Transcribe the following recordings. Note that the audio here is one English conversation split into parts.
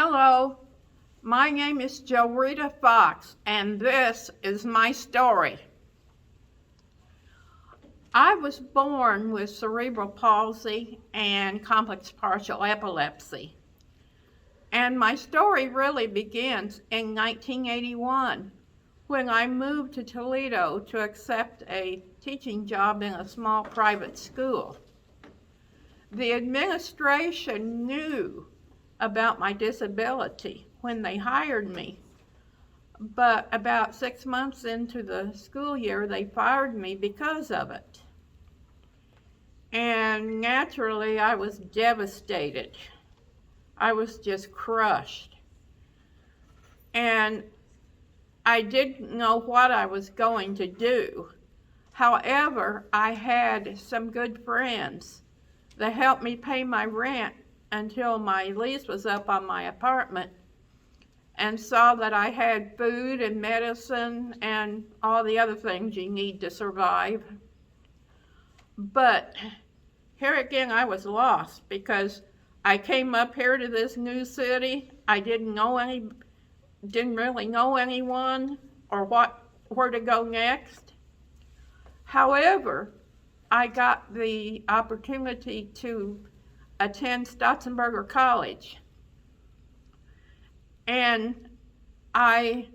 Hello, my name is JoRita Fox, and this is my story. I was born with cerebral palsy and complex partial epilepsy, and my story really begins in 1981 when I moved to Toledo to accept a teaching job in a small private school. The administration knew about my disability when they hired me, but about 6 months into the school year, they fired me because of it. And naturally, I was devastated. I was just crushed. And I didn't know what I was going to do. However, I had some good friends that helped me pay my rent until my lease was up on my apartment, and saw that I had food and medicine and all the other things you need to survive. But here again, I was lost because I came up here to this new city. I didn't really know anyone or where to go next. However, I got the opportunity to attend Stotzenberger College. And I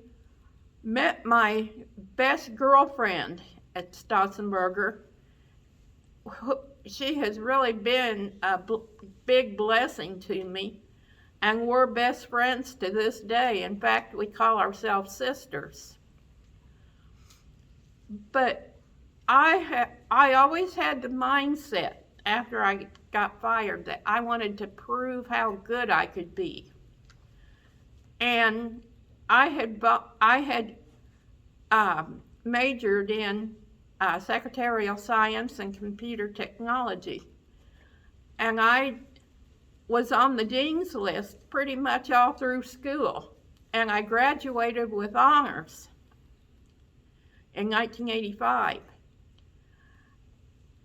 met my best girlfriend at Stotzenberger. She has really been a big blessing to me, and we're best friends to this day. In fact, we call ourselves sisters. But I always had the mindset after I got fired that I wanted to prove how good I could be. And I had majored in secretarial science and computer technology. And I was on the dean's list pretty much all through school. And I graduated with honors in 1985.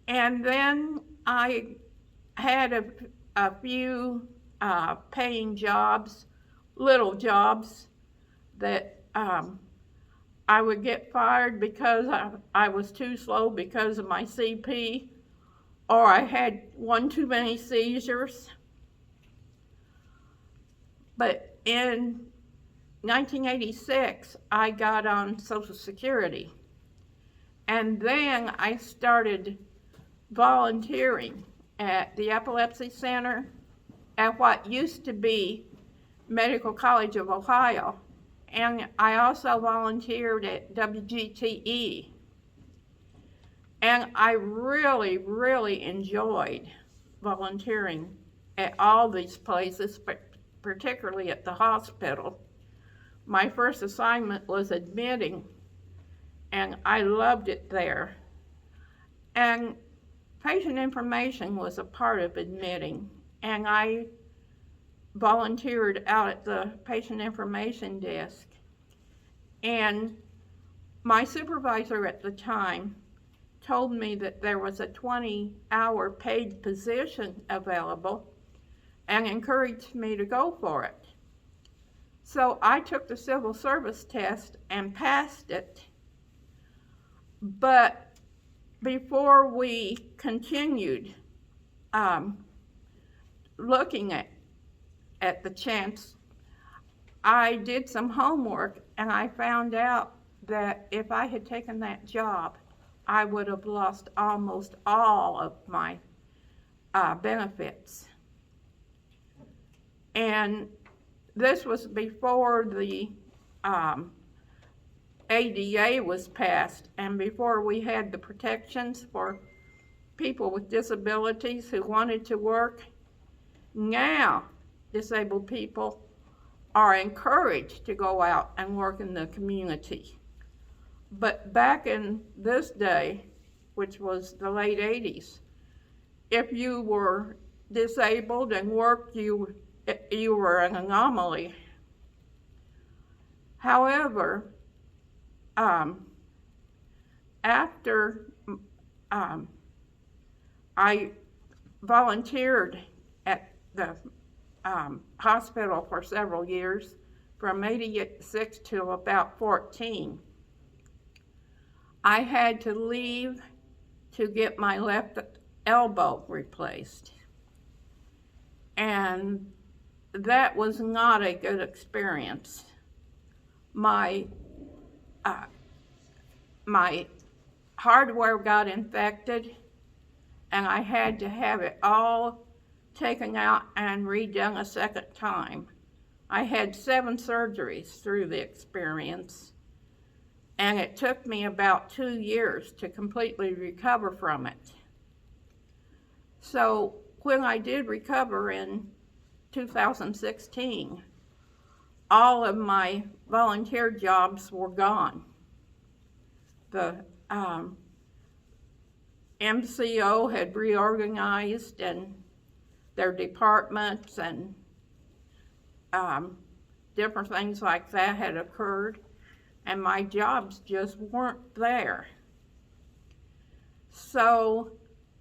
And then I had a few paying jobs, little jobs that I would get fired because I was too slow because of my CP, or I had one too many seizures. But in 1986, I got on Social Security, and then I started volunteering at the Epilepsy Center at what used to be Medical College of Ohio, and I also volunteered at WGTE. And I really, really enjoyed volunteering at all these places, but particularly at the hospital. My first assignment was admitting, and I loved it there. And patient information was a part of admitting, and I volunteered out at the patient information desk. And my supervisor at the time told me that there was a 20-hour paid position available and encouraged me to go for it. So I took the civil service test and passed it. But before we continued looking at the chance, I did some homework, and I found out that if I had taken that job, I would have lost almost all of my benefits. And this was before the ADA was passed, and before we had the protections for people with disabilities who wanted to work. Now, disabled people are encouraged to go out and work in the community. But back in this day, which was the late 80s, if you were disabled and worked, you were an anomaly. However, after I volunteered at the hospital for several years, from 86 to about 14. I had to leave to get my left elbow replaced. And that was not a good experience. My hardware got infected, and I had to have it all taken out and redone a second time. I had 7 surgeries through the experience, and it took me about 2 years to completely recover from it. So when I did recover in 2016, all of my volunteer jobs were gone. The MCO had reorganized, and their departments and different things like that had occurred, and my jobs just weren't there. So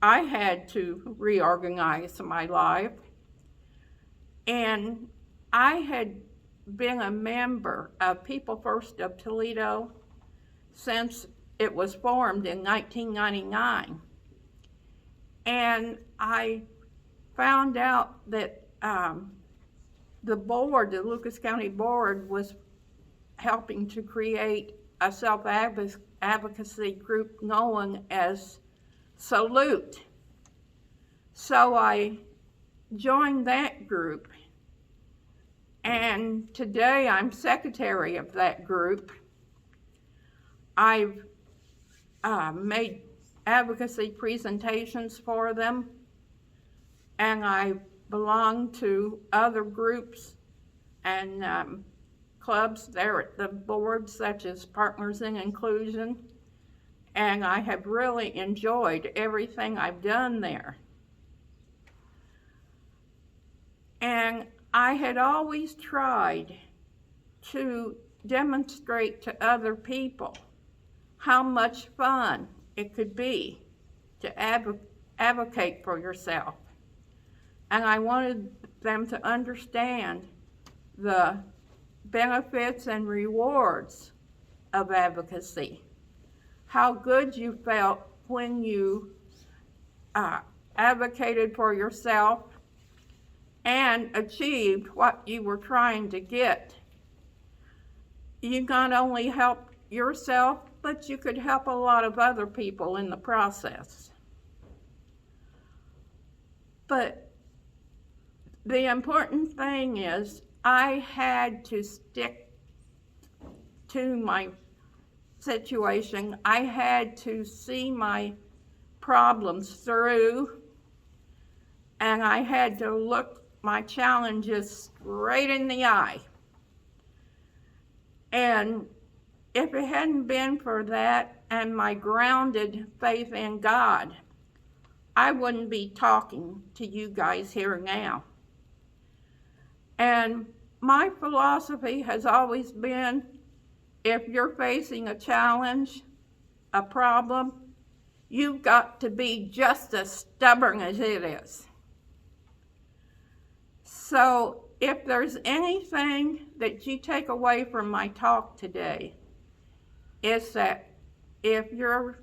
I had to reorganize my life, and I had been a member of People First of Toledo since it was formed in 1999. And I found out that the board, the Lucas County Board, was helping to create a self-advocacy group known as Salute. So I joined that group, and today I'm secretary of that group. I've made advocacy presentations for them, and I belong to other groups and clubs there at the board, such as Partners in Inclusion, and I have really enjoyed everything I've done there. And I had always tried to demonstrate to other people how much fun it could be to advocate for yourself. And I wanted them to understand the benefits and rewards of advocacy, how good you felt when you advocated for yourself and achieved what you were trying to get. You not only helped yourself, but you could help a lot of other people in the process. But the important thing is I had to stick to my situation. I had to see my problems through, and I had to look my challenges straight in the eye. And if it hadn't been for that and my grounded faith in God, I wouldn't be talking to you guys here now. And my philosophy has always been, if you're facing a challenge, a problem, you've got to be just as stubborn as it is. So if there's anything that you take away from my talk today, it's that if you're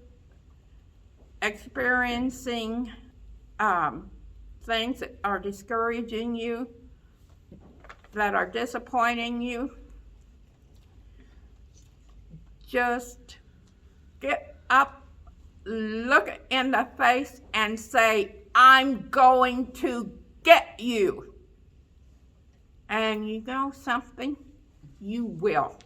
experiencing things that are discouraging you, that are disappointing you, just get up, look it in the face, and say, I'm going to get you. And you know something? You will.